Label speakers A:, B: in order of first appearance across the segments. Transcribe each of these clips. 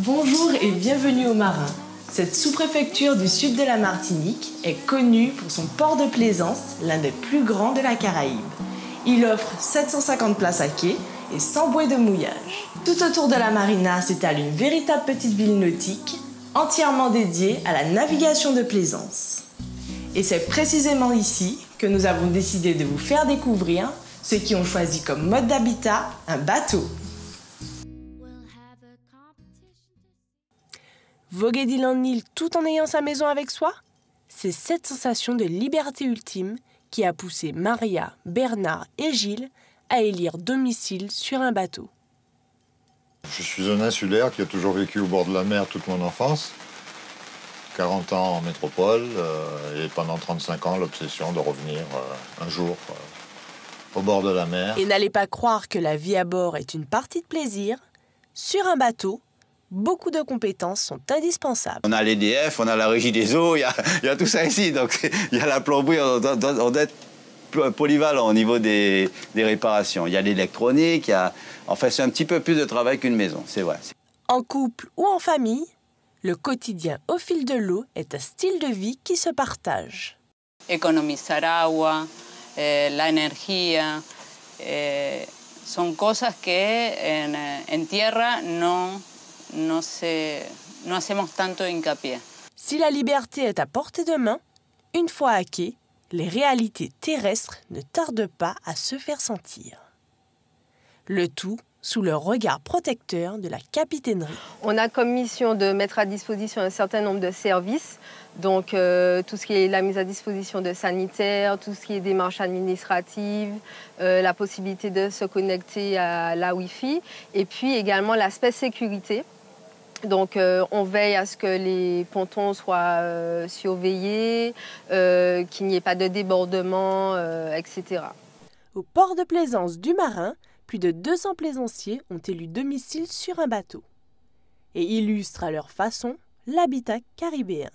A: Bonjour et bienvenue aux Marins. Cette sous-préfecture du sud de la Martinique est connue pour son port de plaisance, l'un des plus grands de la Caraïbe. Il offre 750 places à quai et 100 bouées de mouillage. Tout autour de la marina s'étale une véritable petite ville nautique, entièrement dédiée à la navigation de plaisance. Et c'est précisément ici que nous avons décidé de vous faire découvrir ceux qui ont choisi comme mode d'habitat un bateau. Voguer d'île en île tout en ayant sa maison avec soi, c'est cette sensation de liberté ultime qui a poussé Maria, Bernard et Gilles à élire domicile sur un bateau.
B: Je suis un insulaire qui a toujours vécu au bord de la mer toute mon enfance. 40 ans en métropole et pendant 35 ans l'obsession de revenir un jour au bord de la mer.
A: Et n'allez pas croire que la vie à bord est une partie de plaisir. Sur un bateau, beaucoup de compétences sont indispensables.
C: On a l'EDF, on a la régie des eaux, il y a tout ça ici. Donc il y a la plomberie, on doit être polyvalent au niveau des réparations. Il y a l'électronique, enfin c'est un petit peu plus de travail qu'une maison, c'est vrai.
A: En couple ou en famille, le quotidien au fil de l'eau est un style de vie qui se partage.
D: Economizar agua, la energía, son cosas que en tierra no hacemos tanto hincapié.
A: Si la liberté est à portée de main, une fois à quai, les réalités terrestres ne tardent pas à se faire sentir. Le tout sous le regard protecteur de la capitainerie.
E: On a comme mission de mettre à disposition un certain nombre de services, donc tout ce qui est la mise à disposition de sanitaires, tout ce qui est démarches administratives, la possibilité de se connecter à la Wi-Fi, et puis également l'aspect sécurité. Donc on veille à ce que les pontons soient surveillés, qu'il n'y ait pas de débordement, etc.
A: Au port de plaisance du Marin, plus de 200 plaisanciers ont élu domicile sur un bateau et illustrent à leur façon l'habitat caribéen.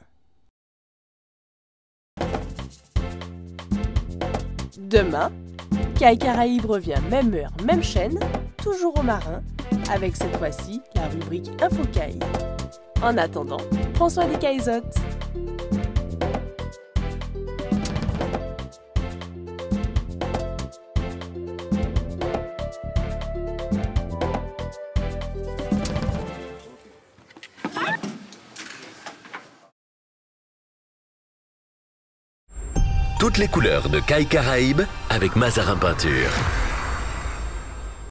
A: Demain, Kai Caraïbes revient même heure, même chaîne, toujours au Marin, avec cette fois-ci la rubrique InfoCai. En attendant, prends soin des Kaizotes.
F: Toutes les couleurs de Kai Caraïbes avec Mazarin Peinture.